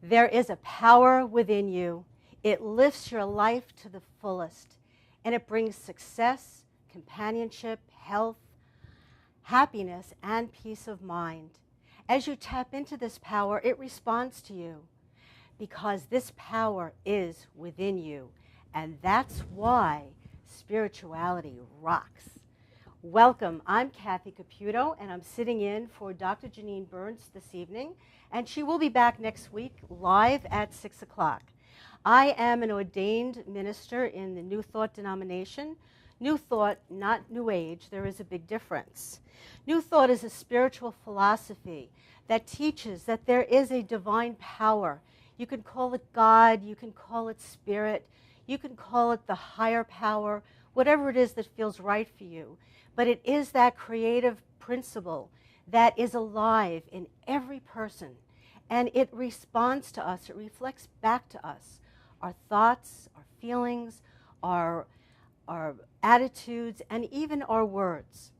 There is a power within you. It lifts your life to the fullest, and it brings success, companionship, health, happiness, and peace of mind. As you tap into this power, it responds to you because this power is within you, and that's why spirituality rocks. Welcome, I'm Kathy Caputo, and I'm sitting in for Dr. Janine Burns this evening, and she will be back next week live at 6 o'clock. I am an ordained minister in the New Thought denomination. New Thought, not New Age, there is a big difference. New Thought is a spiritual philosophy that teaches that there is a divine power. You can call it God, you can call it spirit, you can call it the higher power, whatever it is that feels right for you. But it is that creative principle that is alive in every person. And it responds to us, it reflects back to us our thoughts, our feelings, our attitudes, and even our words.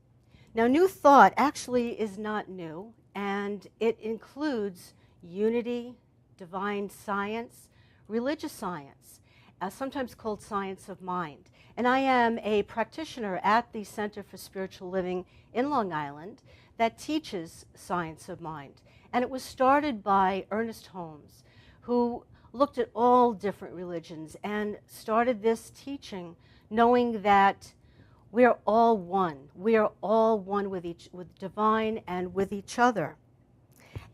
Now, New Thought actually is not new, and it includes unity, divine science, religious science, sometimes called science of mind. And I am a practitioner at the Center for Spiritual Living in Long Island that teaches science of mind. And it was started by Ernest Holmes, who looked at all different religions and started this teaching knowing that we're all one. We are all one with divine and with each other.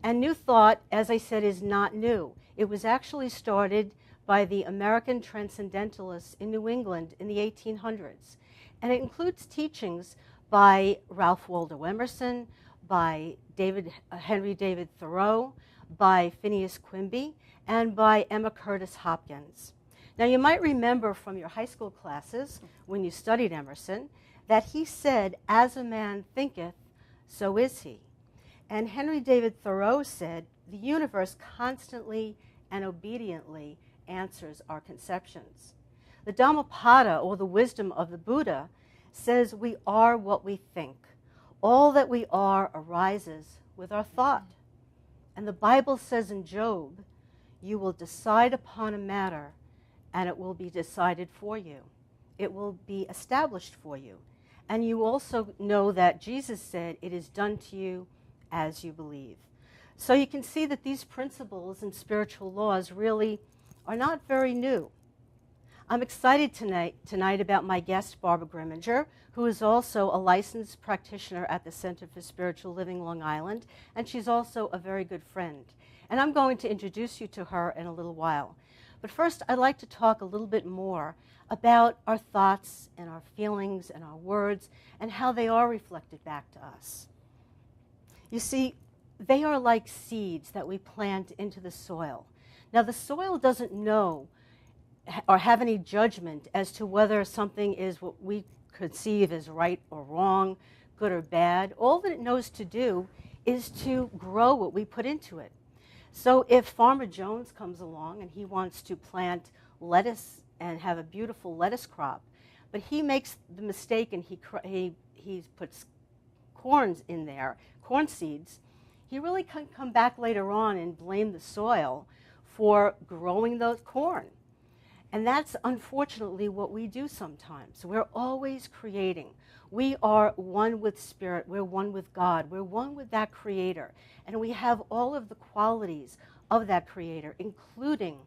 And New Thought, as I said, is not new. It was actually started by the American Transcendentalists in New England in the 1800s. And it includes teachings by Ralph Waldo Emerson, by Henry David Thoreau, by Phineas Quimby, and by Emma Curtis Hopkins. Now, you might remember from your high school classes when you studied Emerson that he said, "As a man thinketh, so is he." And Henry David Thoreau said, "The universe constantly and obediently answers our conceptions." The Dhammapada, or the wisdom of the Buddha, says we are what we think. All that we are arises with our thought. And the Bible says in Job, "You will decide upon a matter, and it will be decided for you. It will be established for you." And you also know that Jesus said, "It is done to you as you believe." So you can see that these principles and spiritual laws really are not very new. I'm excited tonight about my guest, Barbara Grimminger, who is also a licensed practitioner at the Center for Spiritual Living, Long Island, and she's also a very good friend. And I'm going to introduce you to her in a little while. But first, I'd like to talk a little bit more about our thoughts and our feelings and our words and how they are reflected back to us. You see, they are like seeds that we plant into the soil. Now, the soil doesn't know or have any judgment as to whether something is what we conceive as right or wrong, good or bad. All that it knows to do is to grow what we put into it. So if Farmer Jones comes along and he wants to plant lettuce and have a beautiful lettuce crop, but he makes the mistake and he puts corns in there, corn seeds, he really can come back later on and blame the soil for growing those corn. And that's unfortunately what we do sometimes. We're always creating. We are one with Spirit. We're one with God. We're one with that Creator. And we have all of the qualities of that Creator, including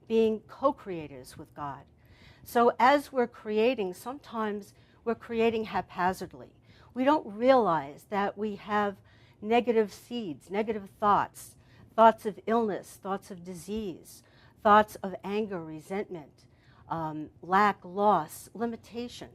being co-creators with God. So as we're creating, sometimes we're creating haphazardly. We don't realize that we have negative seeds, negative thoughts, thoughts of illness, thoughts of disease, thoughts of anger, resentment, lack, loss, limitation.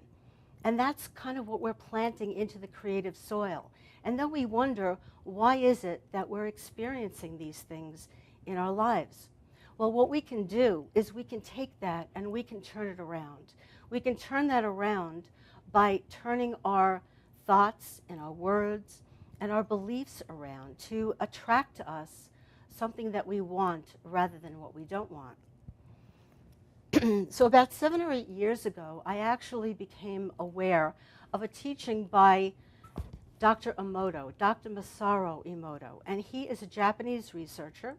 And that's kind of what we're planting into the creative soil. And then we wonder, why is it that we're experiencing these things in our lives? Well, what we can do is we can take that and we can turn it around. We can turn that around by turning our thoughts and our words and our beliefs around to attract to us something that we want rather than what we don't want. So about 7 or 8 years ago, I actually became aware of a teaching by Dr. Emoto, Dr. Masaru Emoto, and he is a Japanese researcher,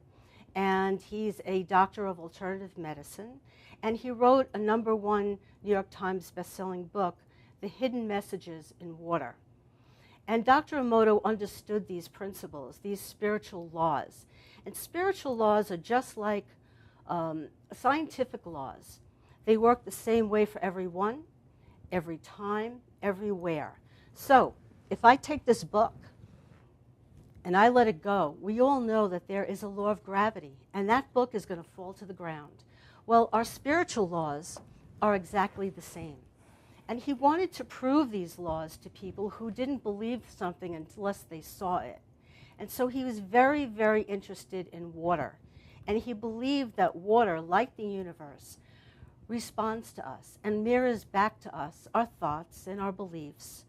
and he's a doctor of alternative medicine. And he wrote a #1 New York Times bestselling book, The Hidden Messages in Water. And Dr. Emoto understood these principles, these spiritual laws. And spiritual laws are just like scientific laws. They work the same way for everyone, every time, everywhere. So if I take this book and I let it go, we all know that there is a law of gravity, and that book is going to fall to the ground. Well, our spiritual laws are exactly the same. And he wanted to prove these laws to people who didn't believe something unless they saw it. And so he was very, very interested in water. And he believed that water, like the universe, responds to us and mirrors back to us our thoughts and our beliefs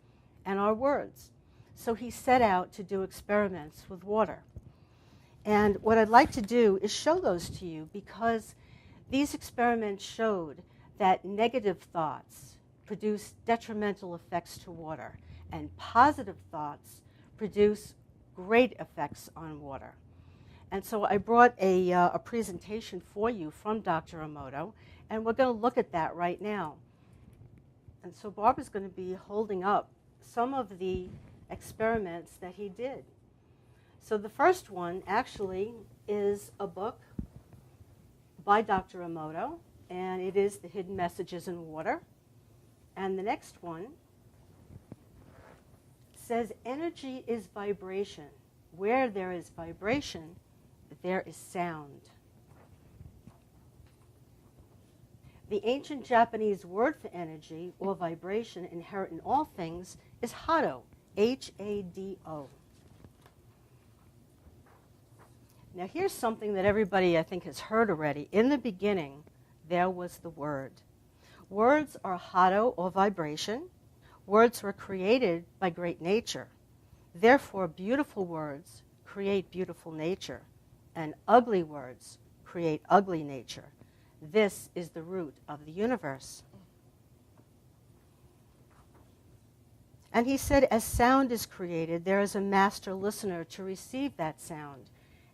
and our words. So he set out to do experiments with water. And what I'd like to do is show those to you, because these experiments showed that negative thoughts produce detrimental effects to water, and positive thoughts produce great effects on water. And so I brought a presentation for you from Dr. Emoto, and we're going to look at that right now. And so Barbara's going to be holding up some of the experiments that he did. So the first one actually is a book by Dr. Emoto, and it is The Hidden Messages in Water. And the next one says, energy is vibration. Where there is vibration, there is sound. The ancient Japanese word for energy or vibration inherent in all things is hado, H-A-D-O. Now here's something that everybody, I think, has heard already. In the beginning, there was the Word. Words are hado, or vibration. Words were created by great nature. Therefore, beautiful words create beautiful nature, and ugly words create ugly nature. This is the root of the universe. And he said, as sound is created, there is a master listener to receive that sound.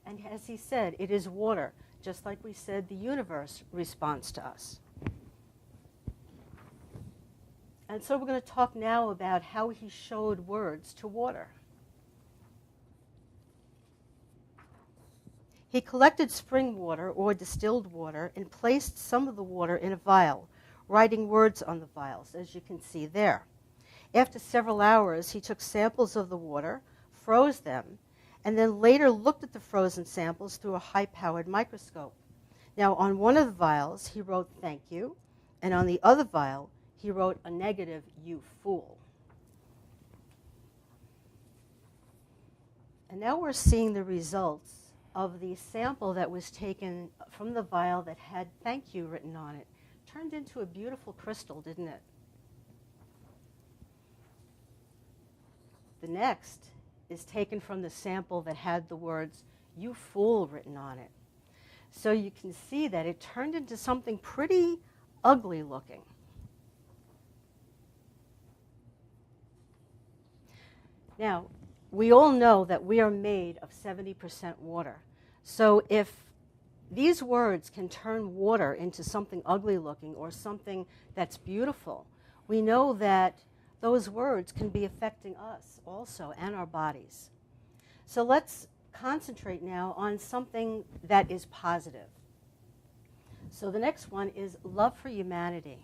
And as he said, it is water. Just like we said, the universe responds to us. And so we're going to talk now about how he showed words to water. He collected spring water or distilled water and placed some of the water in a vial, writing words on the vials, as you can see there. After several hours, he took samples of the water, froze them, and then later looked at the frozen samples through a high-powered microscope. Now, on one of the vials, he wrote, "Thank you," and on the other vial, he wrote a negative, "You fool." And now we're seeing the results of the sample that was taken from the vial that had "Thank you" written on it. Turned into a beautiful crystal, didn't it? The next is taken from the sample that had the words "You fool" written on it. So you can see that it turned into something pretty ugly looking. Now, we all know that we are made of 70% water. So if these words can turn water into something ugly looking or something that's beautiful, we know that those words can be affecting us also and our bodies. So let's concentrate now on something that is positive. So the next one is love for humanity.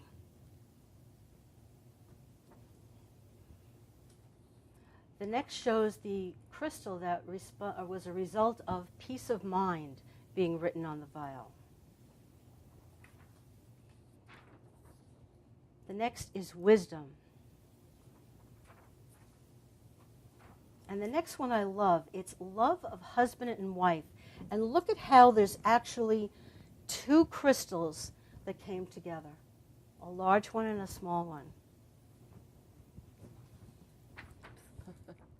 The next shows the crystal that was a result of peace of mind being written on the vial. The next is wisdom. And the next one I love, it's love of husband and wife. And look at how there's actually two crystals that came together, a large one and a small one.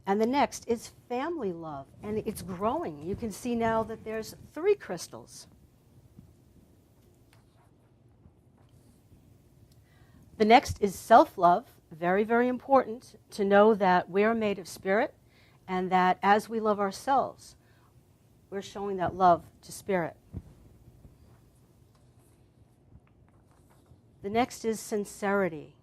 And the next is family love, and it's growing. You can see now that there's 3 crystals. The next is self-love, very, very important to know that we're made of spirit, and that as we love ourselves, we're showing that love to spirit. The next is sincerity.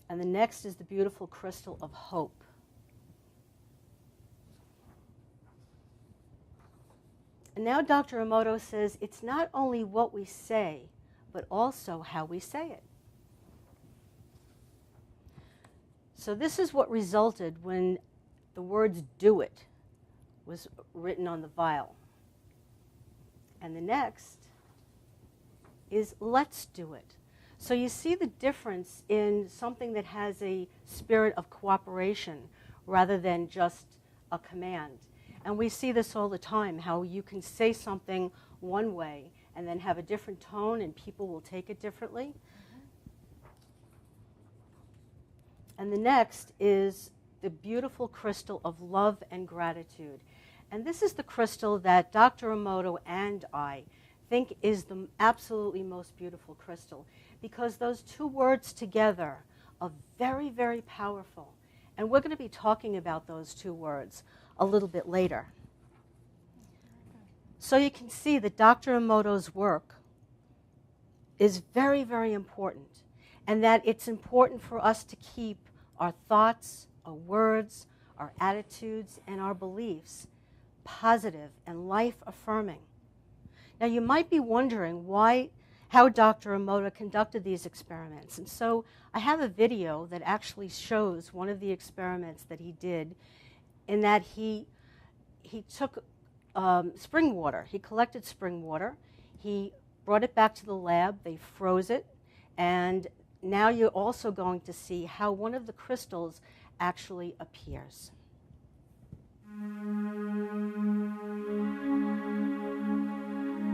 And the next is the beautiful crystal of hope. And now Dr. Emoto says it's not only what we say, but also how we say it. So this is what resulted when the words "do it" was written on the vial. And the next is "let's do it." So you see the difference in something that has a spirit of cooperation rather than just a command. And we see this all the time, how you can say something one way and then have a different tone and people will take it differently. And the next is the beautiful crystal of love and gratitude. And this is the crystal that Dr. Emoto and I think is the absolutely most beautiful crystal, because those two words together are very, very powerful. And we're going to be talking about those two words a little bit later. So you can see that Dr. Emoto's work is very, very important, and that it's important for us to keep our thoughts, our words, our attitudes, and our beliefs positive and life-affirming. Now you might be wondering how Dr. Emoto conducted these experiments. And so I have a video that actually shows one of the experiments that he did, in that he took spring water. He collected spring water. He brought it back to the lab. They froze it. And now you're also going to see how one of the crystals actually appears.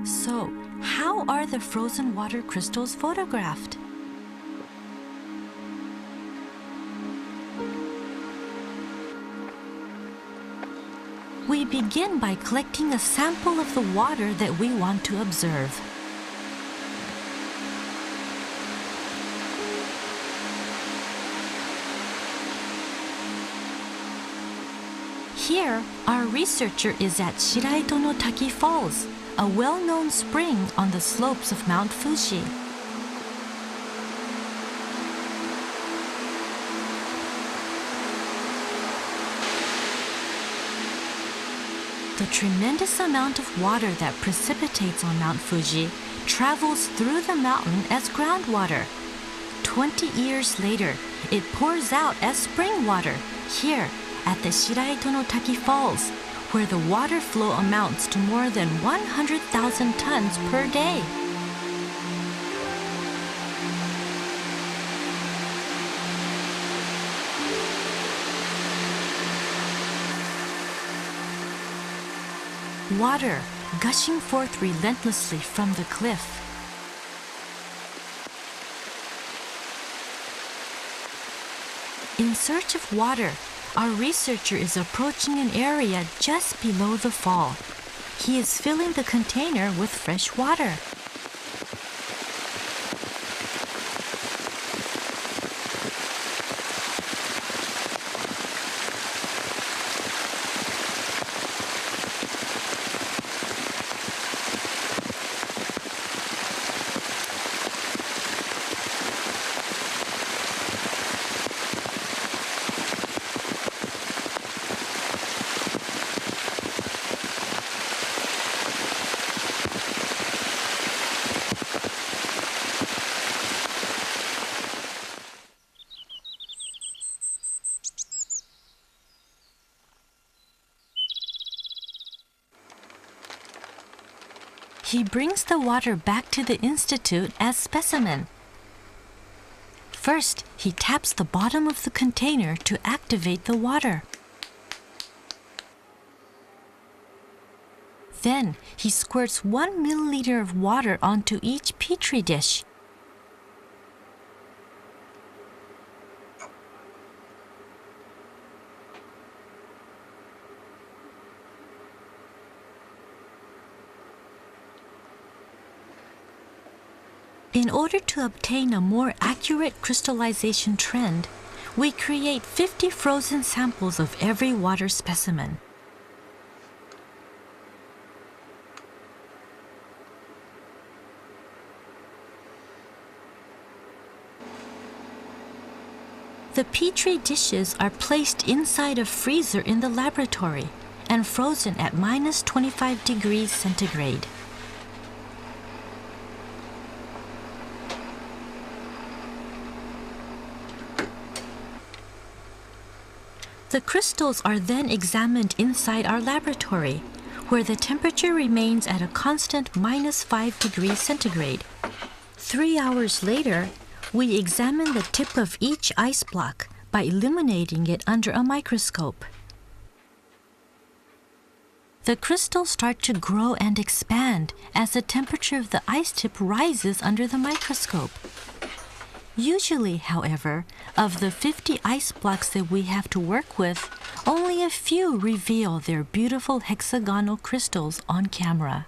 So, how are the frozen water crystals photographed? We begin by collecting a sample of the water that we want to observe. Here, our researcher is at Shiraito no Taki Falls, a well-known spring on the slopes of Mount Fuji. The tremendous amount of water that precipitates on Mount Fuji travels through the mountain as groundwater. 20 years later, it pours out as spring water here at the Shiraito no Taki Falls, where the water flow amounts to more than 100,000 tons per day. Water gushing forth relentlessly from the cliff. In search of water, our researcher is approaching an area just below the fall. He is filling the container with fresh water. He brings the water back to the institute as specimen. First, he taps the bottom of the container to activate the water. Then, he squirts 1 milliliter of water onto each petri dish. In order to obtain a more accurate crystallization trend, We create 50 frozen samples of every water specimen. The Petri dishes are placed inside a freezer in the laboratory and frozen at minus 25 degrees centigrade. The crystals are then examined inside our laboratory, where the temperature remains at a constant minus 5 degrees centigrade. 3 hours later, we examine the tip of each ice block by illuminating it under a microscope. The crystals start to grow and expand as the temperature of the ice tip rises under the microscope. Usually, however, of the 50 ice blocks that we have to work with, only a few reveal their beautiful hexagonal crystals on camera.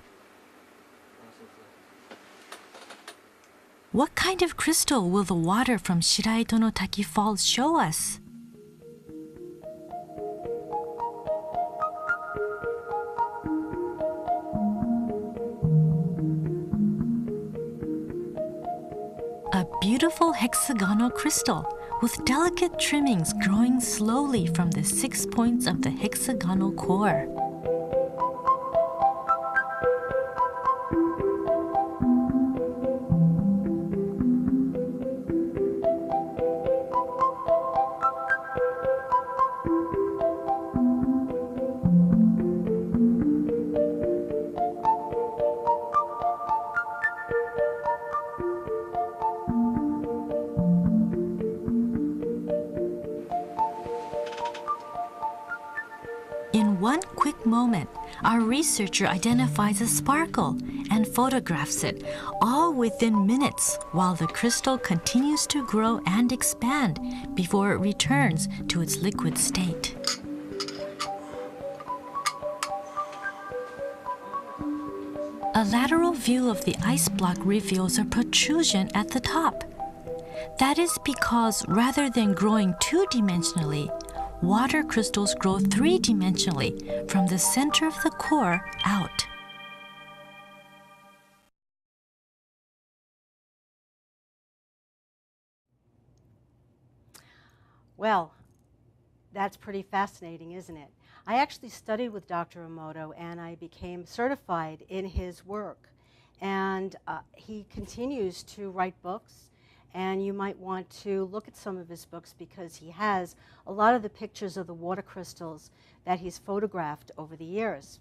What kind of crystal will the water from Shiraito no Taki Falls show us? A beautiful hexagonal crystal with delicate trimmings growing slowly from the 6 points of the hexagonal core. In one quick moment, our researcher identifies a sparkle and photographs it, all within minutes, while the crystal continues to grow and expand before it returns to its liquid state. A lateral view of the ice block reveals a protrusion at the top. That is because rather than growing two-dimensionally, water crystals grow three-dimensionally from the center of the core out. Well, that's pretty fascinating, isn't it? I actually studied with Dr. Emoto and I became certified in his work. And he continues to write books, and you might want to look at some of his books because he has a lot of the pictures of the water crystals that he's photographed over the years.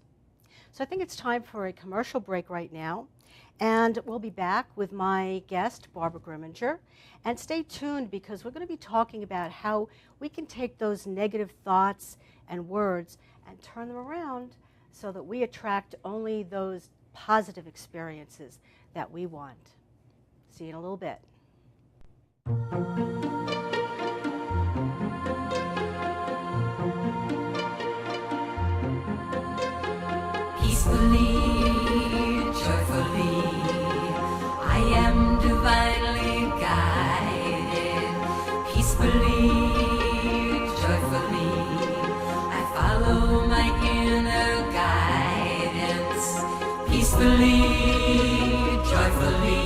So I think it's time for a commercial break right now, and we'll be back with my guest, Barbara Grimminger. And stay tuned because we're going to be talking about how we can take those negative thoughts and words and turn them around so that we attract only those positive experiences that we want. See you in a little bit. Peacefully, joyfully, I am divinely guided. Peacefully, joyfully, I follow my inner guidance. Peacefully, joyfully,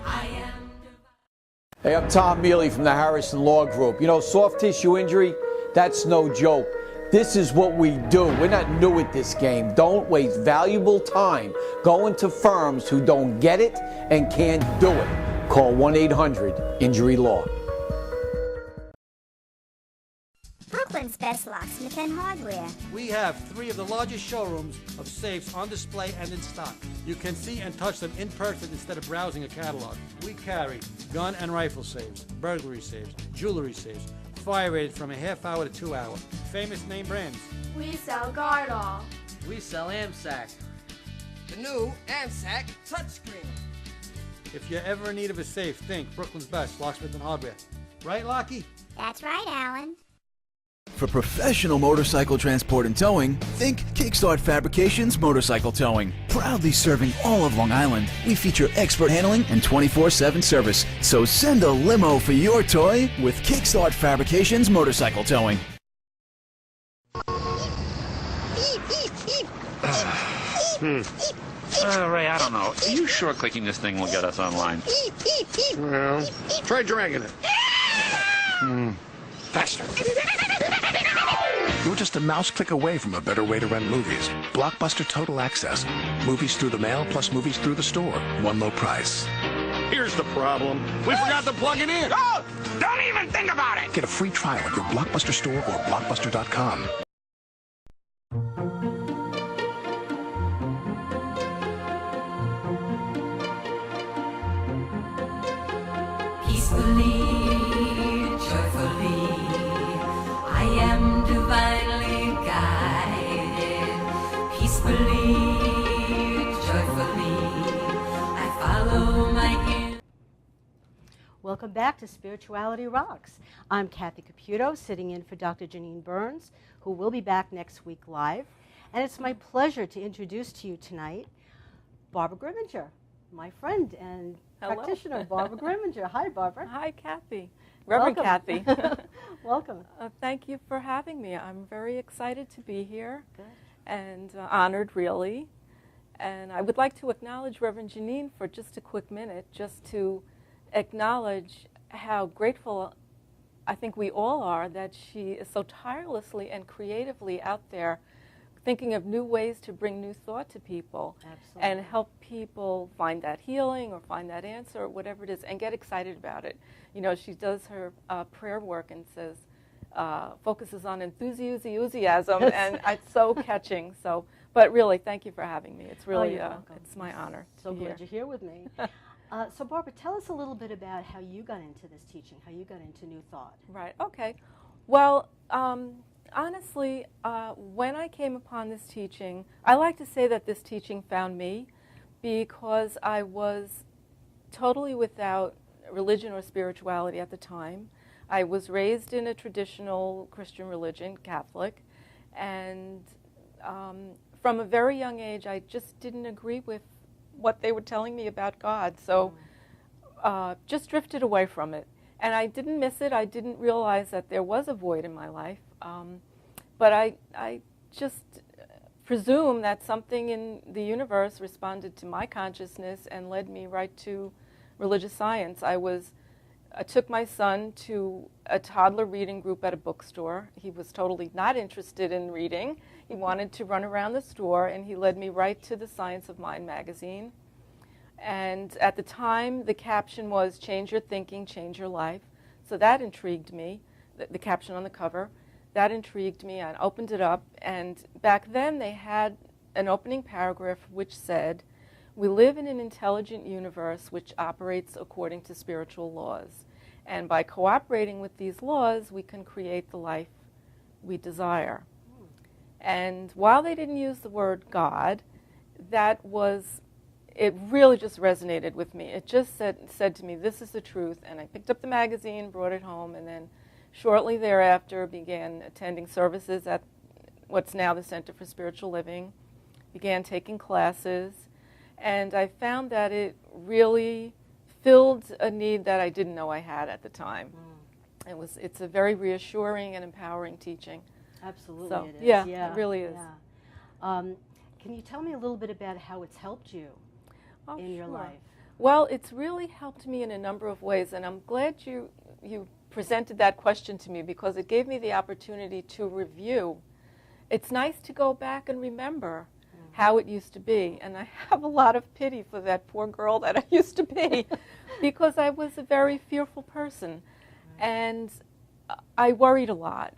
I am divinely. Hey, I'm Tom Mealy from the Harrison Law Group. You know, soft tissue injury, that's no joke. This is what we do. We're not new at this game. Don't waste valuable time going to firms who don't get it and can't do it. Call 1-800-INJURY-LAW. Brooklyn's best locksmith and hardware. We have 3 of the largest showrooms of safes on display and in stock. You can see and touch them in person instead of browsing a catalog. We carry gun and rifle safes, burglary safes, jewelry safes, fire rated from a half hour to 2 hour. Famous name brands. We sell Gardol. We sell AMSAC. The new AMSAC touchscreen. If you're ever in need of a safe, think Brooklyn's best locksmith and hardware. Right, Lockie? That's right, Alan. For professional motorcycle transport and towing, think Kickstart Fabrications Motorcycle Towing. Proudly serving all of Long Island, we feature expert handling and 24/7 service. So send a limo for your toy with Kickstart Fabrications Motorcycle Towing. Ray, I don't know. Are you sure clicking this thing will get us online? Well, try dragging it. Faster. You're just a mouse click away from a better way to rent movies. Blockbuster Total Access. Movies through the mail plus movies through the store. One low price. Here's the problem. We forgot to plug it in. Oh! Don't even think about it! Get a free trial at your Blockbuster store or Blockbuster.com. Peacefully, joyfully, I am divinely guided. Peacefully, joyfully, I follow my inner. Welcome back to Spirituality Rocks. I'm Kathy Caputo, sitting in for Dr. Janine Burns, who will be back next week live. And it's my pleasure to introduce to you tonight Barbara Grimminger, my friend and practitioner, Barbara Grimminger. Hi, Barbara. Hi, Kathy. Rev.Kathy. Welcome. Thank you for having me. I'm very excited to be here. Good. And honored, really. And I would like to acknowledge Reverend Janine for just a quick minute, just to acknowledge how grateful I think we all are that she is so tirelessly and creatively out there thinking of new ways to bring new thought to people. Absolutely. And help people find that healing or find that answer or whatever it is and get excited about it. You know, she does her prayer work and says, focuses on enthusiasm, and it's so catching. So, but really, thank you for having me. It's really, it's my honor. So glad you're here with me. So Barbara, tell us a little bit about how you got into this teaching, how you got into New Thought. Right, okay. Well, honestly, when I came upon this teaching, I like to say that this teaching found me because I was totally without religion or spirituality at the time. I was raised in a traditional Christian religion, Catholic, and from a very young age, I just didn't agree with what they were telling me about God, so just drifted away from it. And I didn't miss it. I didn't realize that there was a void in my life. But I just presume that something in the universe responded to my consciousness and led me right to religious science. I took my son to a toddler reading group at a bookstore. He was totally not interested in reading. He wanted to run around the store, and he led me right to the Science of Mind magazine. And at the time, the caption was, "Change your thinking, change your life." So that intrigued me, the caption on the cover. That intrigued me. I opened it up, and back then they had an opening paragraph which said, "We live in an intelligent universe which operates according to spiritual laws. And by cooperating with these laws, we can create the life we desire." And while they didn't use the word God, it really just resonated with me. It just said to me, this is the truth. And I picked up the magazine, brought it home, and then shortly thereafter began attending services at what's now the Center for Spiritual Living, began taking classes, and I found that it really filled a need that I didn't know I had at the time. It's a very reassuring and empowering teaching. Absolutely, so, it is. Yeah, it really is. Yeah. Can you tell me a little bit about how it's helped you in your life? Well, it's really helped me in a number of ways, and I'm glad you presented that question to me because it gave me the opportunity to review. It's nice to go back and remember how it used to be, and I have a lot of pity for that poor girl that I used to be because I was a very fearful person, and I worried a lot.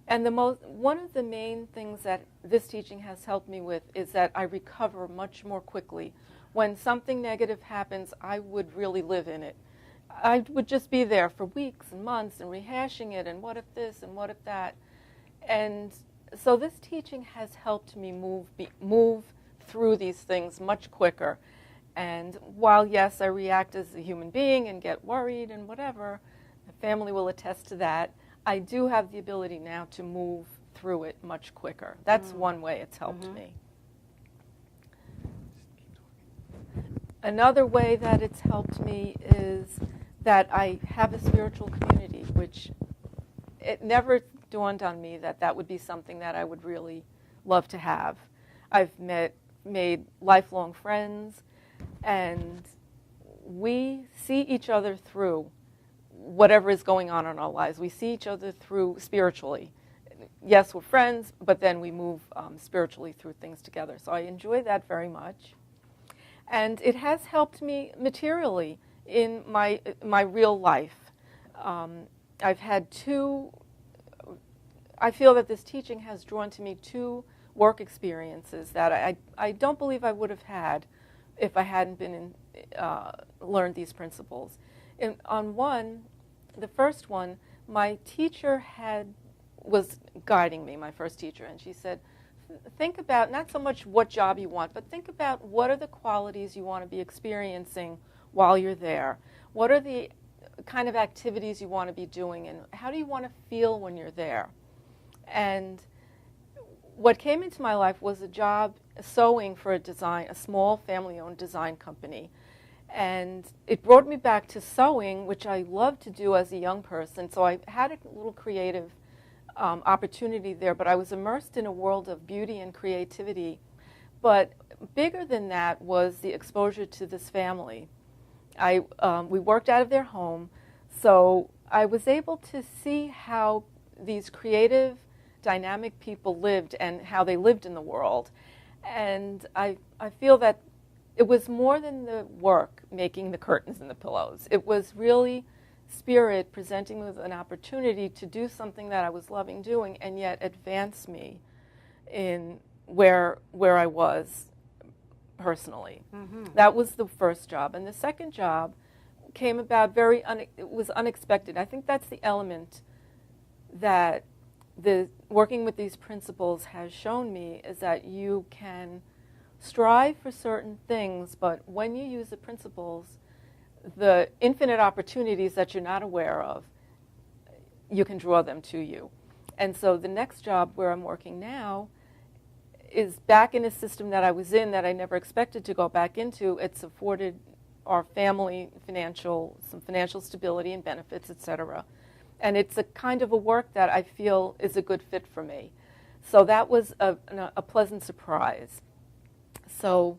And one of the main things that this teaching has helped me with is that I recover much more quickly. When something negative happens, I would really live in it. I would just be there for weeks and months and rehashing it and what if this and what if that. And so this teaching has helped me move through these things much quicker. And while, yes, I react as a human being and get worried and whatever, the family will attest to that, I do have the ability now to move through it much quicker. That's one way it's helped me. Another way that it's helped me is that I have a spiritual community, which it never dawned on me that that would be something that I would really love to have. I've made lifelong friends, and we see each other through whatever is going on in our lives. We see each other through spiritually. Yes, we're friends, but then we move spiritually through things together. So I enjoy that very much. And it has helped me materially in my real life. I've had I feel that this teaching has drawn to me 2 work experiences that I don't believe I would have had if I hadn't been learned these principles. The first one, my teacher was guiding me, my first teacher, and she said, think about not so much what job you want, but think about what are the qualities you want to be experiencing while you're there. What are the kind of activities you want to be doing, and how do you want to feel when you're there? And what came into my life was a job sewing for a small family-owned design company. And it brought me back to sewing, which I loved to do as a young person. So I had a little creative opportunity there, but I was immersed in a world of beauty and creativity. But bigger than that was the exposure to this family. We worked out of their home, so I was able to see how these creative, dynamic people lived and how they lived in the world. And I feel that it was more than the work making the curtains and the pillows. It was really spirit presenting me with an opportunity to do something that I was loving doing and yet advance me in where I was personally. That was the first job. And the second job came about it was unexpected. I think that's the element that working with these principles has shown me, is that you can strive for certain things, but when you use the principles, the infinite opportunities that you're not aware of, you can draw them to you. And so the next job where I'm working now is back in a system that I was in that I never expected to go back into. It's afforded our family some financial stability and benefits, etc. And it's a kind of a work that I feel is a good fit for me. So that was a pleasant surprise. So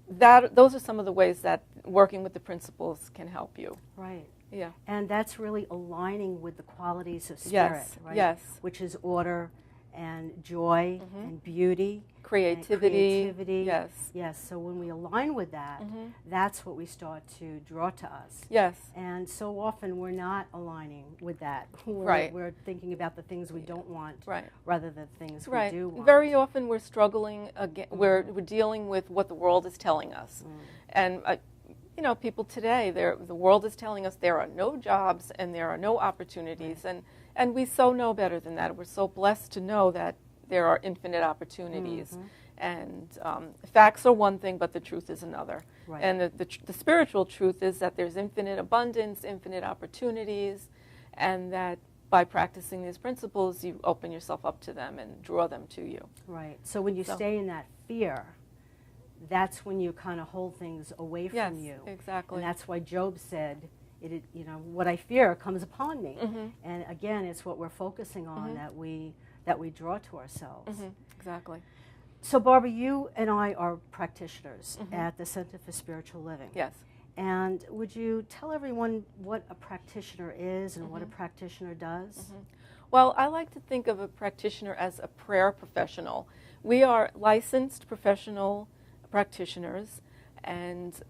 those are some of the ways that working with the principles can help you. Right. Yeah. And that's really aligning with the qualities of spirit, right? Yes. Which is order and joy and beauty. Creativity. Yes. Yes. So when we align with that, that's what we start to draw to us. Yes. And so often we're not aligning with that. We're thinking about the things we don't want rather than things we do want. Very often we're struggling again. We're dealing with what the world is telling us. And people today, the world is telling us there are no jobs and there are no opportunities. And we so know better than that. We're so blessed to know that there are infinite opportunities. And facts are one thing, but the truth is another. And the spiritual truth is that there's infinite abundance, infinite opportunities, and that by practicing these principles, you open yourself up to them and draw them to you. Right. So when you stay in that fear, that's when you kind of hold things away from you. Yes, exactly. And that's why Job said, what I fear comes upon me. And again, it's what we're focusing on that we draw to ourselves. Exactly. So Barbara, you and I are practitioners at the Center for Spiritual Living. Yes. And would you tell everyone what a practitioner is and what a practitioner does? Well, I like to think of a practitioner as a prayer professional. We are licensed professional practitioners, and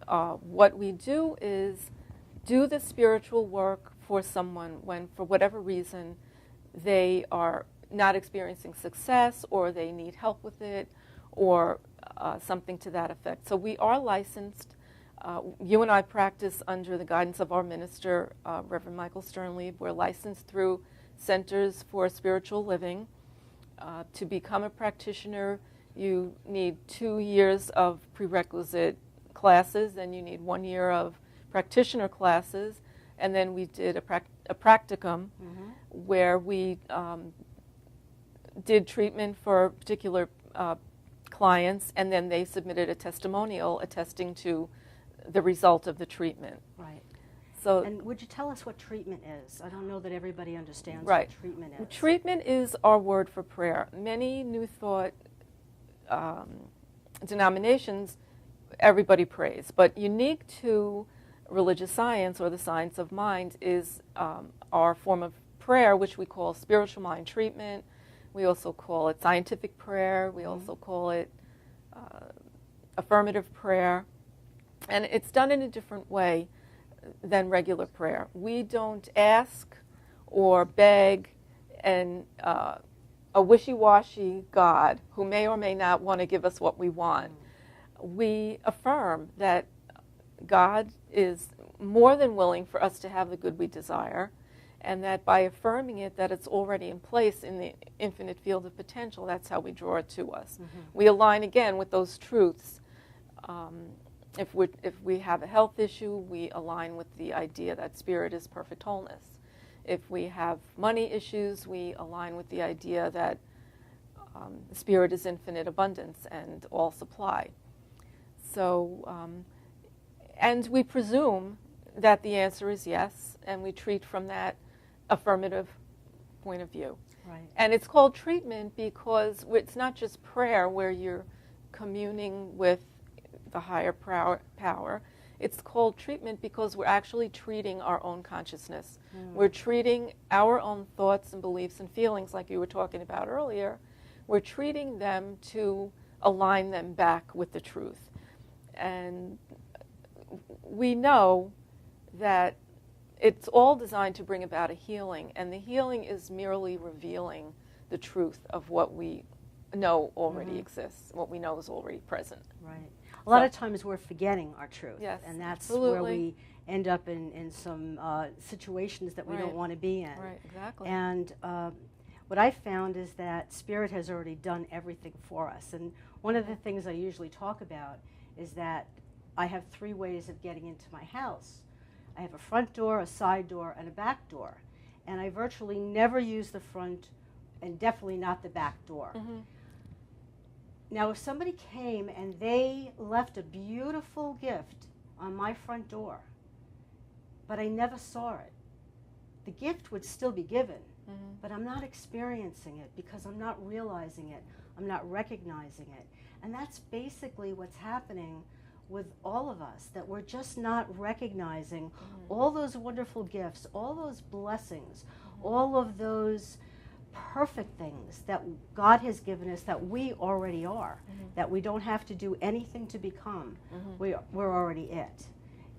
what we do is do the spiritual work for someone when, for whatever reason, they are not experiencing success or they need help with it or something to that effect. So we are licensed. You and I practice under the guidance of our minister, Reverend Michael Sternlieb. We're licensed through Centers for Spiritual Living. To become a practitioner, you need 2 years of prerequisite classes, and you need 1 year of practitioner classes, and then we did a practicum, where we did treatment for particular clients, and then they submitted a testimonial attesting to the result of the treatment. Right. So, and would you tell us what treatment is? I don't know that everybody understands right. what treatment is. Treatment is our word for prayer. Many New Thought denominations, everybody prays, but unique to religious science or the science of mind is our form of prayer, which we call spiritual mind treatment. We also call it scientific prayer. We also call it affirmative prayer. And it's done in a different way than regular prayer. We don't ask or beg and a wishy-washy God who may or may not want to give us what we want. We affirm that God is more than willing for us to have the good we desire, and that by affirming it, that it's already in place in the infinite field of potential. That's how we draw it to us. We align again with those truths. If we have a health issue, we align with the idea that spirit is perfect wholeness. If we have money issues, we align with the idea that spirit is infinite abundance and all supply. So, and we presume that the answer is yes, and we treat from that affirmative point of view. Right. And it's called treatment because it's not just prayer where you're communing with the higher power. It's called treatment because we're actually treating our own consciousness. We're treating our own thoughts and beliefs and feelings, like you were talking about earlier. We're treating them to align them back with the truth. And we know that it's all designed to bring about a healing, and the healing is merely revealing the truth of what we know already exists, what we know is already present. Right. A lot of times we're forgetting our truth, yes, and that's absolutely. where we end up in some situations that we don't want to be in. Right, exactly. And what I found is that Spirit has already done everything for us. And one of the things I usually talk about is that I have 3 ways of getting into my house. I have a front door, a side door, and a back door. And I virtually never use the front, and definitely not the back door. Now, if somebody came and they left a beautiful gift on my front door, but I never saw it, the gift would still be given, but I'm not experiencing it because I'm not realizing it. I'm not recognizing it. And that's basically what's happening with all of us, that we're just not recognizing all those wonderful gifts, all those blessings, all of those perfect things that God has given us that we already are, that we don't have to do anything to become. We're already it.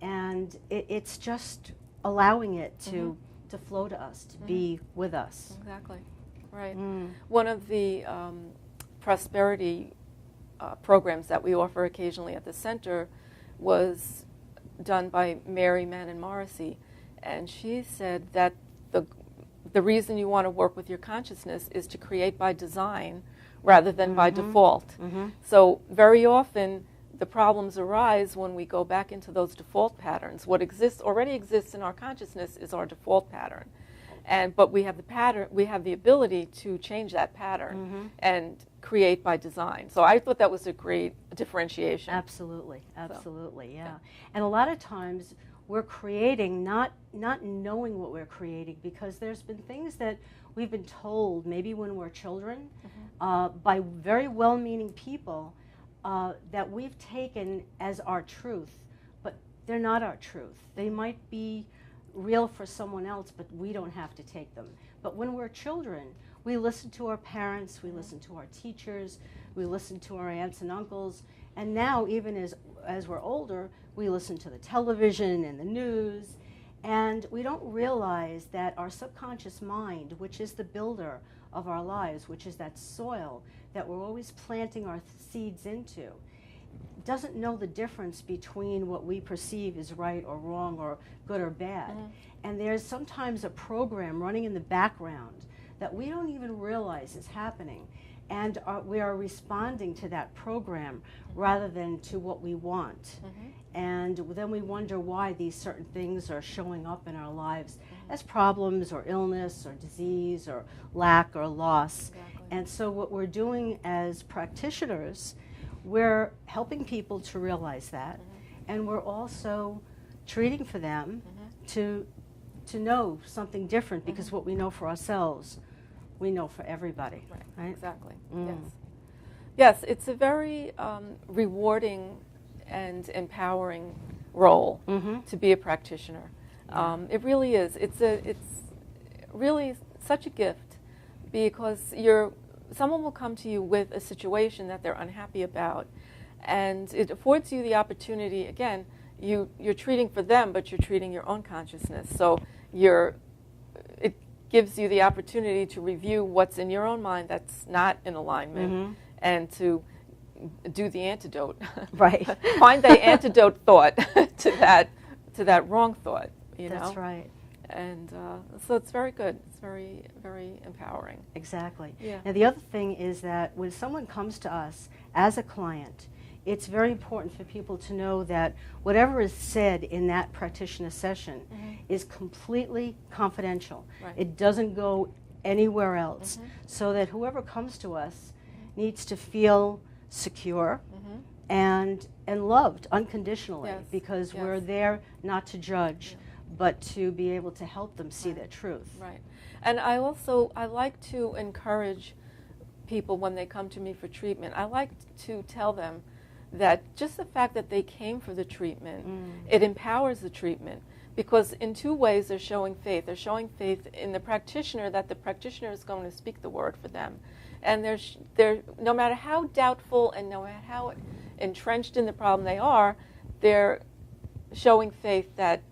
And it's just allowing it to flow to us, to be with us. Exactly. Right. One of the prosperity programs that we offer occasionally at the center was done by Mary Mann Morrissey, and she said that the reason you want to work with your consciousness is to create by design rather than by default. So very often the problems arise when we go back into those default patterns. What already exists in our consciousness is our default pattern. But we have the ability to change that pattern and create by design. So I thought that was a great differentiation. Absolutely, absolutely, yeah. And a lot of times we're creating not knowing what we're creating, because there's been things that we've been told, maybe when we're children, by very well-meaning people, that we've taken as our truth, but they're not our truth. They might be real for someone else, but we don't have to take them. But when we're children, we listen to our parents, we listen to our teachers, we listen to our aunts and uncles, and now even as we're older, we listen to the television and the news, and we don't realize that our subconscious mind, which is the builder of our lives, which is that soil that we're always planting our seeds into, doesn't know the difference between what we perceive is right or wrong or good or bad. And there's sometimes a program running in the background that we don't even realize is happening. And we are responding to that program rather than to what we want. And then we wonder why these certain things are showing up in our lives as problems or illness or disease or lack or loss. And so what we're doing as practitioners, we're helping people to realize that, and we're also treating for them to know something different, because what we know for ourselves, we know for everybody. Right? Exactly. Yes. Yes, it's a very rewarding and empowering role to be a practitioner. It really is. It's really such a gift, because someone will come to you with a situation that they're unhappy about, and it affords you the opportunity. Again, you're treating for them, but you're treating your own consciousness. So it gives you the opportunity to review what's in your own mind that's not in alignment, and to do the antidote. Right. Find the antidote thought to that wrong thought. That's right. And so it's very good. It's very, very empowering. Exactly. Yeah. Now, the other thing is that when someone comes to us as a client, it's very important for people to know that whatever is said in that practitioner session is completely confidential. Right. It doesn't go anywhere else, so that whoever comes to us needs to feel secure and loved unconditionally, because we're there not to judge, but to be able to help them see their truth. Right. And I like to encourage people when they come to me for treatment. I like to tell them that just the fact that they came for the treatment, it empowers the treatment, because in two ways they're showing faith. They're showing faith in the practitioner, that the practitioner is going to speak the word for them. And they're no matter how doubtful and no matter how entrenched in the problem they are, they're showing faith that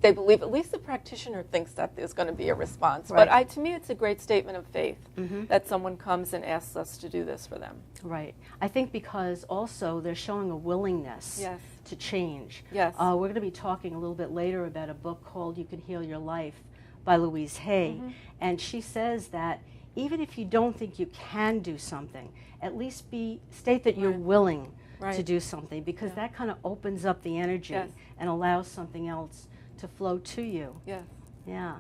they believe, at least the practitioner thinks that there's going to be a response. Right. But to me, it's a great statement of faith that someone comes and asks us to do this for them. Right. I think because also they're showing a willingness to change. Yes. We're going to be talking a little bit later about a book called You Can Heal Your Life by Louise Hay. And she says that even if you don't think you can do something, at least state that you're willing to do something, because that kind of opens up the energy and allows something else to flow to you. Yes. Yeah.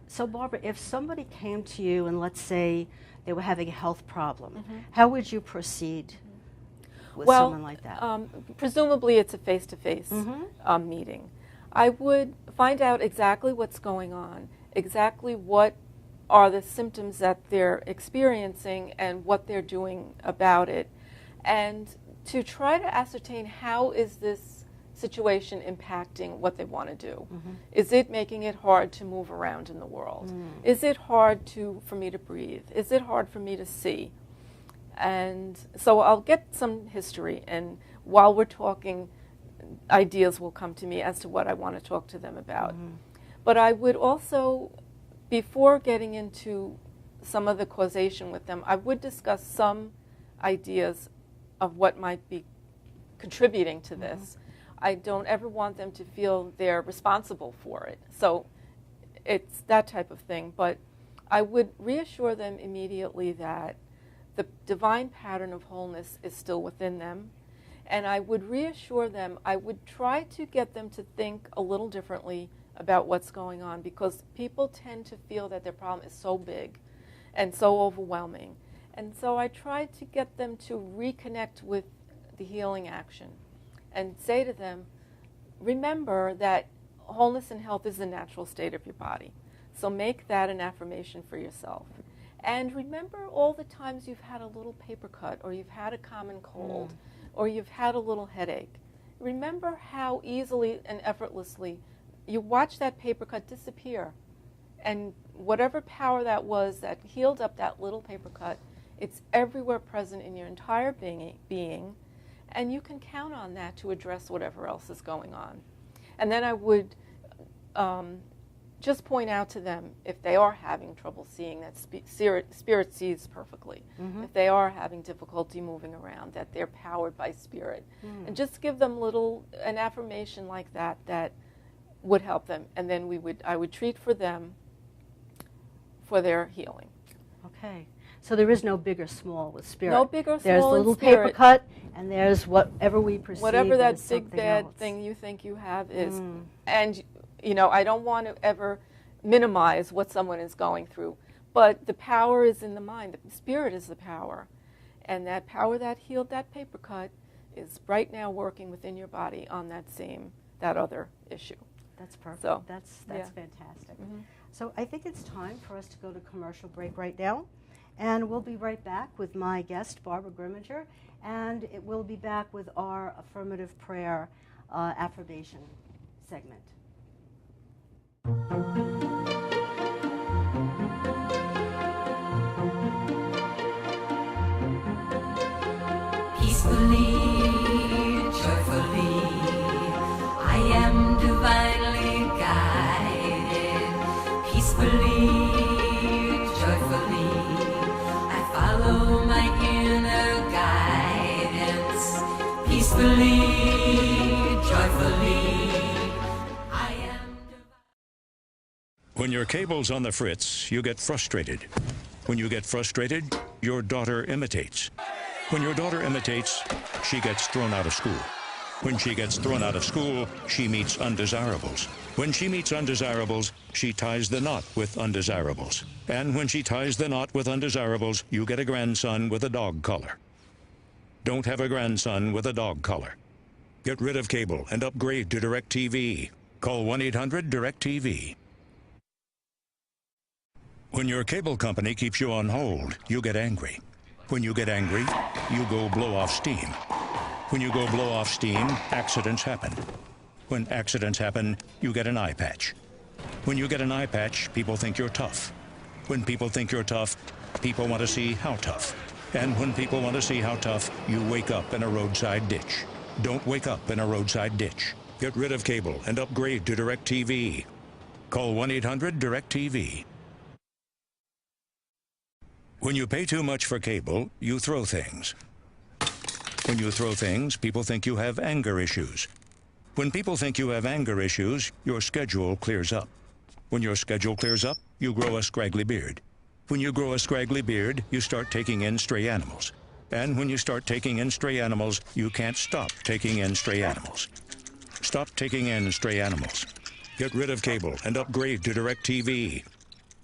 So Barbara, if somebody came to you and let's say they were having a health problem, how would you proceed with someone like that? Presumably it's a face-to-face meeting. I would find out exactly what's going on, exactly what are the symptoms that they're experiencing and what they're doing about it, and to try to ascertain how is this situation impacting what they want to do. Is it making it hard to move around in the world? Is it hard for me to breathe? Is it hard for me to see? And so I'll get some history, and while we're talking, ideas will come to me as to what I want to talk to them about. But I would also, before getting into some of the causation with them, I would discuss some ideas of what might be contributing to this. I don't ever want them to feel they're responsible for it. So it's that type of thing. But I would reassure them immediately that the divine pattern of wholeness is still within them. And I would reassure them, I would try to get them to think a little differently about what's going on, because people tend to feel that their problem is so big and so overwhelming. And so I try to get them to reconnect with the healing action and say to them, remember that wholeness and health is the natural state of your body. So make that an affirmation for yourself. And remember all the times you've had a little paper cut, or you've had a common cold, or you've had a little headache. Remember how easily and effortlessly you watch that paper cut disappear. And whatever power that was that healed up that little paper cut, it's everywhere present in your entire being. And you can count on that to address whatever else is going on. And then I would just point out to them, if they are having trouble seeing, that spirit sees perfectly. If they are having difficulty moving around, that they're powered by spirit. And just give them an affirmation like that that would help them. And then I would treat for them for their healing. Okay. So there is no big or small with spirit. No big or small. There's the little paper cut, and there's whatever we perceive. Whatever that as big something bad else. thing you think you have is, and You know, I don't want to ever minimize what someone is going through. But the power is in the mind. The spirit is the power. And that power that healed that paper cut is right now working within your body on that other issue. That's perfect. So, that's yeah. fantastic. So I think it's time for us to go to commercial break right now. And we'll be right back with my guest, Barbara Grimminger, and we'll be back with our affirmative prayer affirmation segment. Peacefully, joyfully, I am divinely guided. Peacefully, joyfully, I follow my inner guidance. Peacefully, joyfully, I am divinely. When your cable's on the fritz, you get frustrated. When you get frustrated, your daughter imitates. When your daughter imitates, she gets thrown out of school. When she gets thrown out of school, she meets undesirables. When she meets undesirables, she ties the knot with undesirables. And when she ties the knot with undesirables, you get a grandson with a dog collar. Don't have a grandson with a dog collar. Get rid of cable and upgrade to DirecTV. Call 1-800-DirecTV. When your cable company keeps you on hold, you get angry. When you get angry, you go blow off steam. When you go blow off steam, accidents happen. When accidents happen, you get an eye patch. When you get an eye patch, people think you're tough. When people think you're tough, people want to see how tough. And when people want to see how tough, you wake up in a roadside ditch. Don't wake up in a roadside ditch. Get rid of cable and upgrade to DirecTV. Call 1-800-DirecTV. When you pay too much for cable, you throw things. When you throw things, people think you have anger issues. When people think you have anger issues, your schedule clears up. When your schedule clears up, you grow a scraggly beard. When you grow a scraggly beard, you start taking in stray animals. And when you start taking in stray animals, you can't stop taking in stray animals. Stop taking in stray animals. Get rid of cable and upgrade to DirecTV.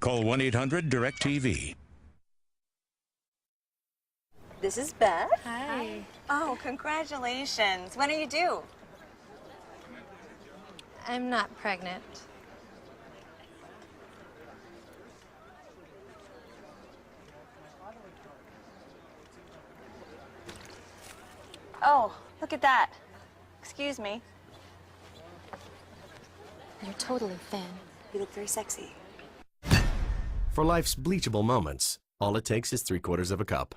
Call 1-800-DirecTV. This is Beth. Hi. Oh, congratulations. When are you due? I'm not pregnant. Oh, look at that. Excuse me. You're totally thin. You look very sexy. For life's bleachable moments, all it takes is 3/4 of a cup.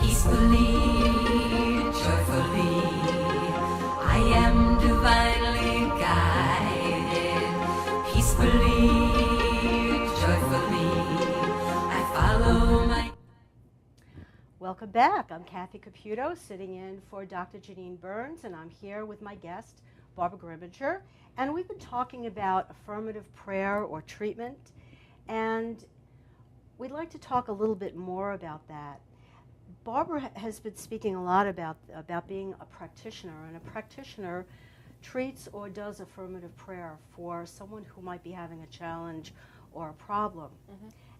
Peacefully, joyfully, I am divinely guided. Peacefully, joyfully, I follow my... Welcome back. I'm Kathy Caputo, sitting in for Dr. Janine Burns, and I'm here with my guest, Barbara Grimminger. And we've been talking about affirmative prayer or treatment, and we'd like to talk a little bit more about that. Barbara has been speaking a lot about being a practitioner, and a practitioner treats or does affirmative prayer for someone who might be having a challenge or a problem.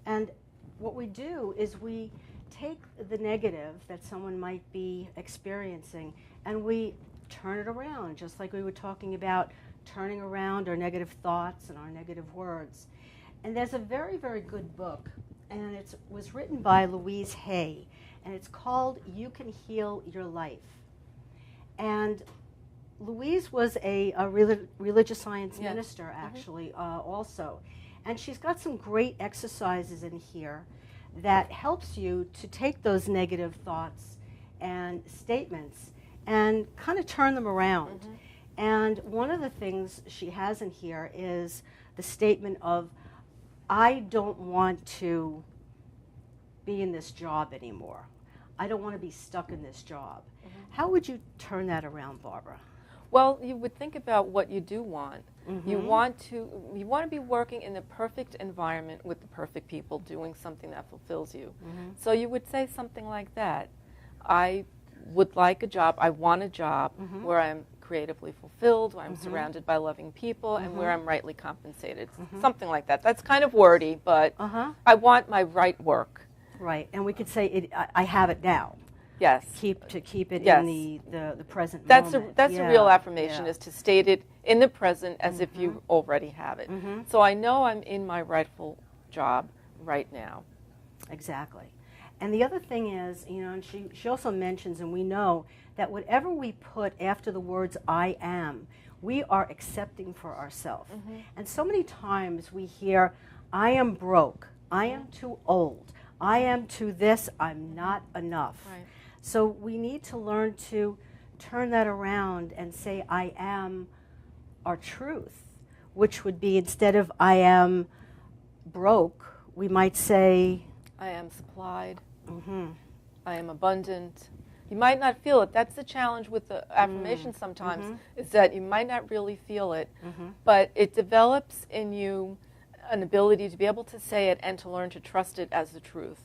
And what we do is we take the negative that someone might be experiencing and we turn it around, just like we were talking about turning around our negative thoughts and our negative words. And there's a very, very good book, and it was written by Louise Hay, and it's called You Can Heal Your Life. And Louise was a religious science minister, actually, also. And she's got some great exercises in here that helps you to take those negative thoughts and statements and kind of turn them around. And one of the things she has in here is the statement of, I don't want to be in this job anymore. I don't want to be stuck in this job. How would you turn that around, Barbara? Well, you would think about what you do want. You want to be working in the perfect environment with the perfect people, doing something that fulfills you. So you would say something like that. I would like a job, I want a job where I'm creatively fulfilled, where I'm surrounded by loving people, and where I'm rightly compensated. Something like that. That's kind of wordy, but I want my right work. Right, and we could say I have it now. Yes. Keep it Yes. in the present That's moment. That's a real affirmation, is to state it in the present as if you already have it. So I know I'm in my rightful job right now. Exactly. And the other thing is, you know, and she also mentions, and we know, that whatever we put after the words I am, we are accepting for ourselves. And so many times we hear, I am broke, I am too old, I am too this, I'm not enough. Right. So we need to learn to turn that around and say I am our truth, which would be, instead of I am broke, we might say I am supplied. I am abundant. You might not feel it. That's the challenge with the affirmation sometimes, is that you might not really feel it, but it develops in you an ability to be able to say it and to learn to trust it as the truth.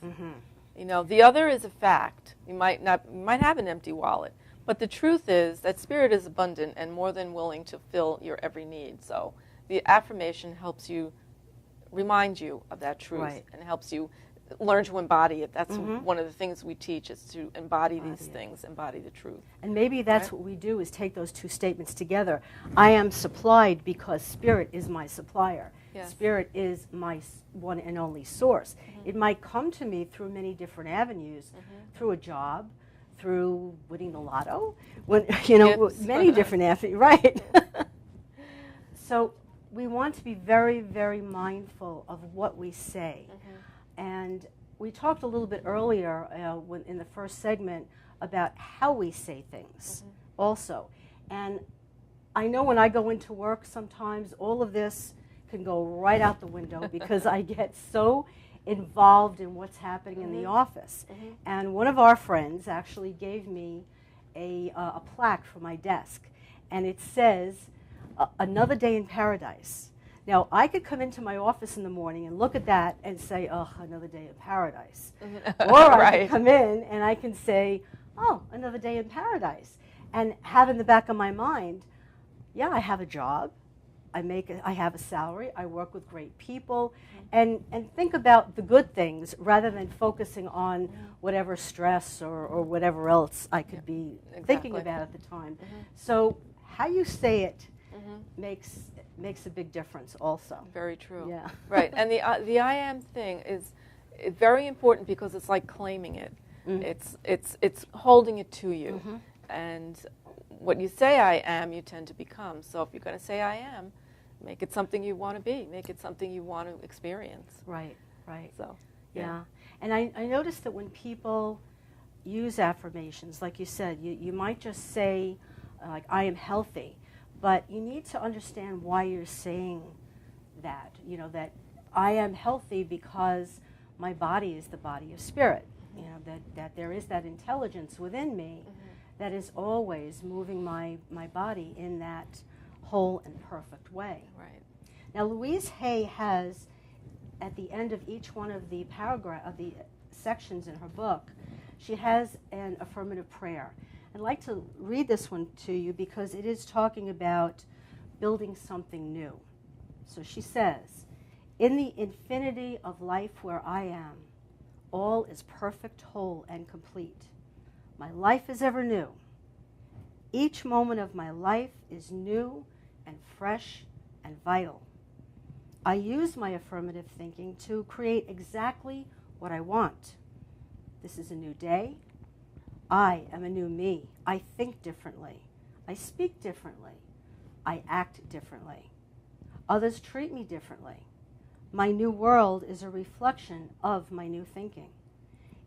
You know, the other is a fact. You might have an empty wallet, but the truth is that spirit is abundant and more than willing to fill your every need. So the affirmation helps you, remind you of that truth, and helps you learn to embody it. That's one of the things we teach, is to embody these things, embody the truth. And maybe that's what we do, is take those two statements together. I am supplied because spirit is my supplier. Yes. Spirit is my one and only source. It might come to me through many different avenues, through a job, through winning the lotto, you know, many different avenues, right? So we want to be very, very mindful of what we say. And we talked a little bit earlier in the first segment about how we say things also. And I know when I go into work sometimes, all of this can go right out the window because I get so involved in what's happening in the office. And one of our friends actually gave me a plaque for my desk. And it says, another day in paradise. Now, I could come into my office in the morning and look at that and say, oh, another day in paradise. Or I could come in and I can say, oh, another day in paradise. And have in the back of my mind, yeah, I have a job. I have a salary. I work with great people. And think about the good things rather than focusing on whatever stress or whatever else I could be thinking about at the time. So how you say it makes a big difference also. Very true. Yeah. Right. And the I am thing is very important because it's like claiming it. It's holding it to you. And what you say I am, you tend to become. So if you're going to say I am, make it something you want to be. Make it something you want to experience. Right, right. So, yeah. And I noticed that when people use affirmations, like you said, you might just say, like, I am healthy. But you need to understand why you're saying that. You know, that I am healthy because my body is the body of spirit. You know, that there is that intelligence within me that is always moving my body in that whole and perfect way. Right. Now, Louise Hay has, at the end of each one of the sections in her book, she has an affirmative prayer. I'd like to read this one to you because it is talking about building something new. So she says, in the infinity of life where I am, all is perfect, whole, and complete. My life is ever new. Each moment of my life is new and fresh and vital. I use my affirmative thinking to create exactly what I want. This is a new day. I am a new me. I think differently. I speak differently. I act differently. Others treat me differently. My new world is a reflection of my new thinking.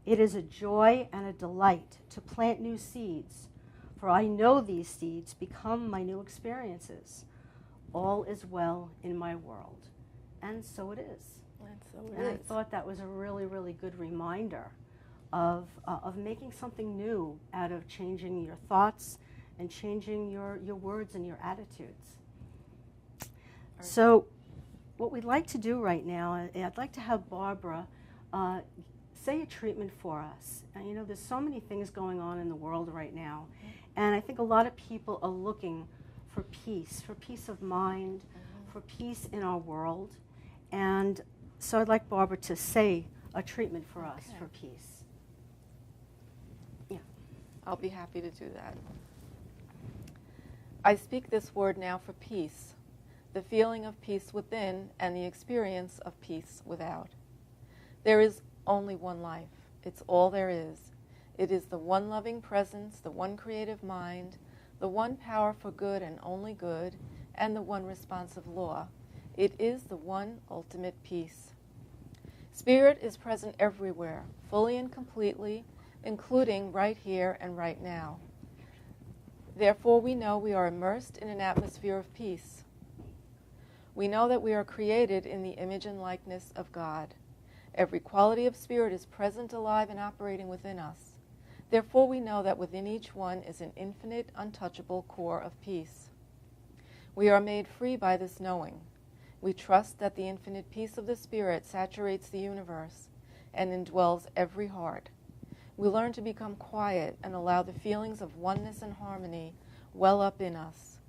It is a joy and a delight to plant new seeds, for I know these seeds become my new experiences. All is well in my world. And so it is. And so it and is. I thought that was a really, really good reminder of making something new out of changing your thoughts and changing your words and your attitudes. So what we'd like to do right now, I'd like to have Barbara say a treatment for us. And you know, there's so many things going on in the world right now. And I think a lot of people are looking for peace of mind, for peace in our world. And so I'd like Barbara to say a treatment for us for peace. Yeah. I'll be happy to do that. I speak this word now for peace, the feeling of peace within and the experience of peace without. There is only one life. It's all there is. It is the one loving presence, the one creative mind, the one power for good and only good, and the one responsive law. It is the one ultimate peace. Spirit is present everywhere, fully and completely, including right here and right now. Therefore, we know we are immersed in an atmosphere of peace. We know that we are created in the image and likeness of God. Every quality of spirit is present, alive, and operating within us. Therefore, we know that within each one is an infinite, untouchable core of peace. We are made free by this knowing. We trust that the infinite peace of the Spirit saturates the universe and indwells every heart. We learn to become quiet and allow the feelings of oneness and harmony well up in us.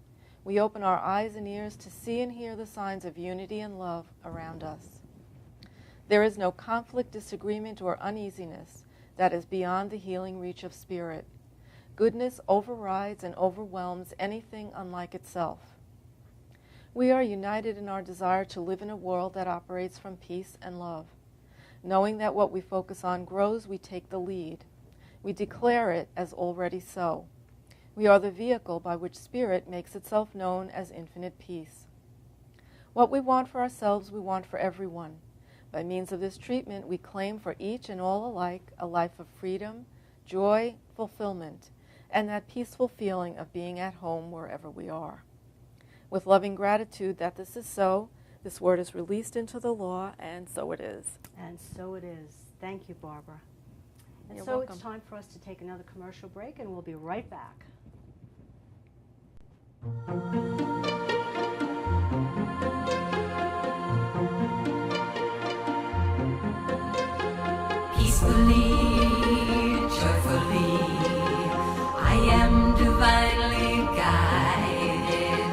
We open our eyes and ears to see and hear the signs of unity and love around us. There is no conflict, disagreement, or uneasiness that is beyond the healing reach of spirit. Goodness overrides and overwhelms anything unlike itself. We are united in our desire to live in a world that operates from peace and love. Knowing that what we focus on grows, we take the lead. We declare it as already so. We are the vehicle by which spirit makes itself known as infinite peace. What we want for ourselves, we want for everyone. By means of this treatment, we claim for each and all alike a life of freedom, joy, fulfillment, and that peaceful feeling of being at home wherever we are. With loving gratitude that this is so, this word is released into the law, and so it is. And so it is. Thank you, Barbara. And You're so welcome. it's time for us to take another commercial break, and we'll be right back. Peacefully, joyfully, I am divinely guided.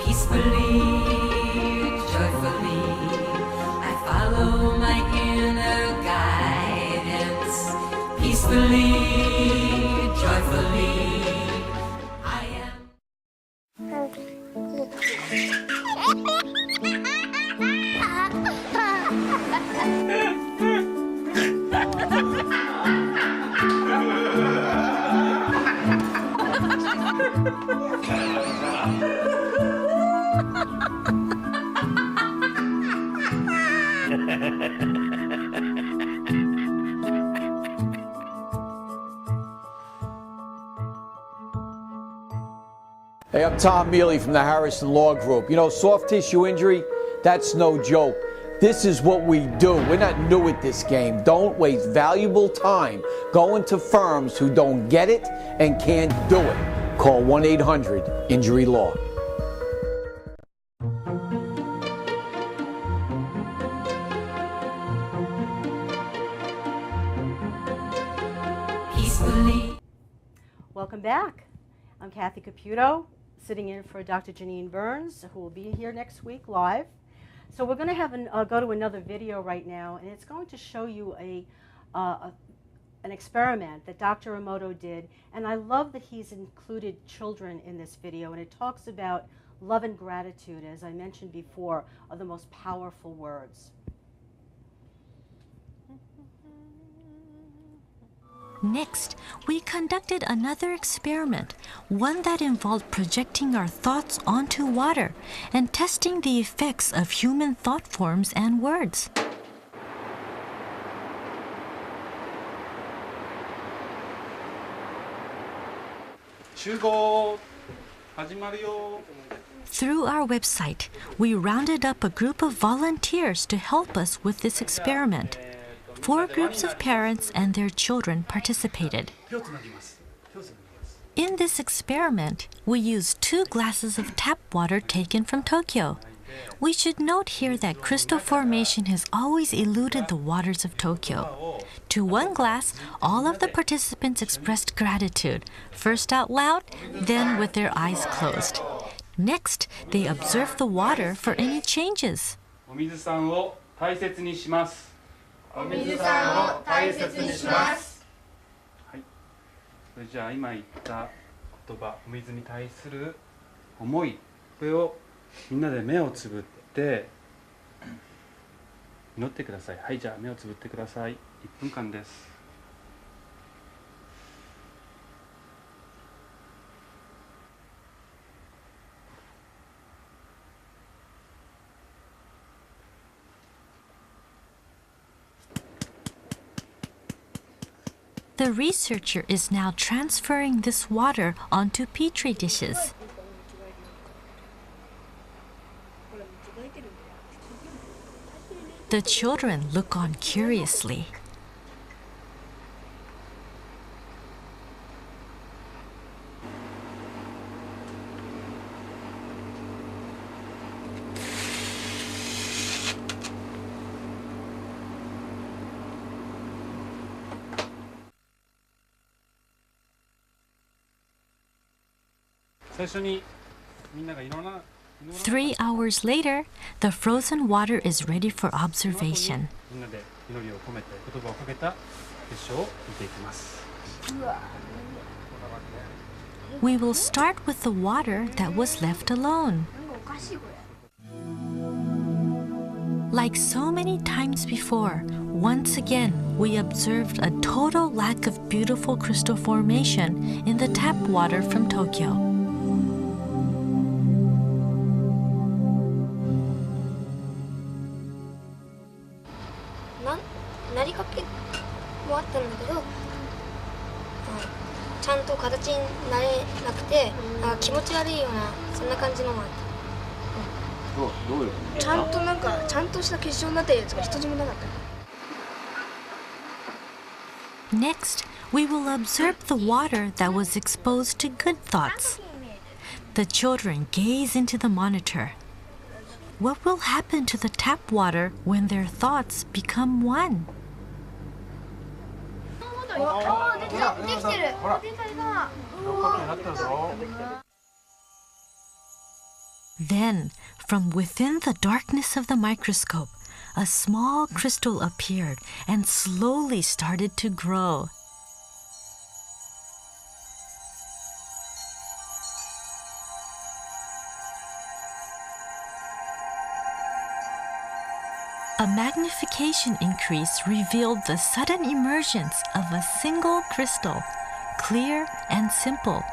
Peacefully, joyfully, I follow my inner guidance. Peacefully, joyfully, I am. Hey, I'm Tom Mealy from the Harrison Law Group. You know, soft tissue injury, that's no joke. This is what we do. We're not new at this game. Don't waste valuable time going to firms who don't get it and can't do it. Call 1-800-INJURY-LAW. Peacefully. Welcome back. I'm Kathy Caputo, sitting in for Dr. Janine Burns, who will be here next week live. So we're going to have go to another video right now, and it's going to show you an experiment that Dr. Emoto did. And I love that he's included children in this video, and it talks about love and gratitude, as I mentioned before, are the most powerful words. Next, we conducted another experiment, one that involved projecting our thoughts onto water and testing the effects of human thought forms and words. Through our website, we rounded up a group of volunteers to help us with this experiment. 4 groups of parents and their children participated. In this experiment, we used 2 glasses of tap water taken from Tokyo. We should note here that crystal formation has always eluded the waters of Tokyo. To one glass, all of the participants expressed gratitude, first out loud, then with their eyes closed. Next, they observed the water for any changes. お水さんを大切にします。お水さんを大切にします。はい。それじゃあ今言った言葉、お水に対する思い、これをみんなで目をつぶって祈ってください。はい、じゃあ目をつぶってください。1分間です。The researcher is now transferring this water onto petri dishes. The children look on curiously. Three 3 hours later, the frozen water is ready for observation. We will start with the water that was left alone. Like so many times before, once again we observed a total lack of beautiful crystal formation in the tap water from Tokyo. Next, we will observe the water that was exposed to good thoughts. The children gaze into the monitor. What will happen to the tap water when their thoughts become one? Then, from within the darkness of the microscope, a small crystal appeared and slowly started to grow. A magnification increase revealed the sudden emergence of a single crystal, clear and simple,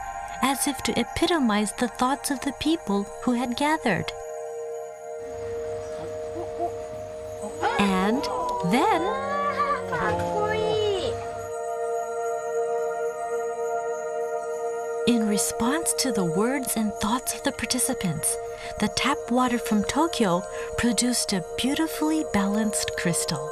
as if to epitomize the thoughts of the people who had gathered. And then, in response to the words and thoughts of the participants, the tap water from Tokyo produced a beautifully balanced crystal.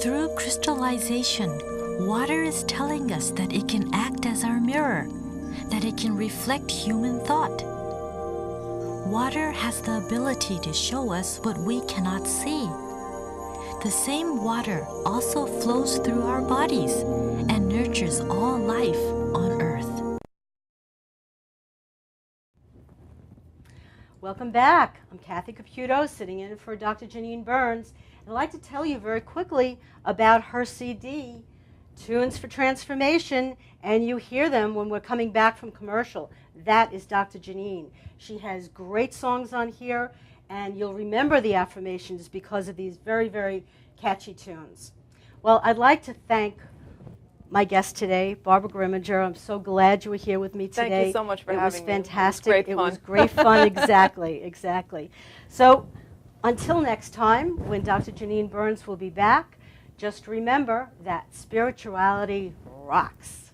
Through crystallization, water is telling us that it can act as our mirror, that it can reflect human thought. Water has the ability to show us what we cannot see. The same water also flows through our bodies and nurtures all life on Earth. Welcome back. I'm Kathy Caputo, sitting in for Dr. Janine Burns. And I'd like to tell you very quickly about her CD, Tunes for Transformation, and you hear them when we're coming back from commercial. That is Dr. Janine. She has great songs on here, and you'll remember the affirmations because of these very, very catchy tunes. Well, I'd like to thank my guest today, Barbara Grimminger. I'm so glad you were here with me today. Thank you so much for having me. It was fantastic. It was great fun. Exactly, exactly. So until next time, when Dr. Janine Burns will be back, just remember that spirituality rocks.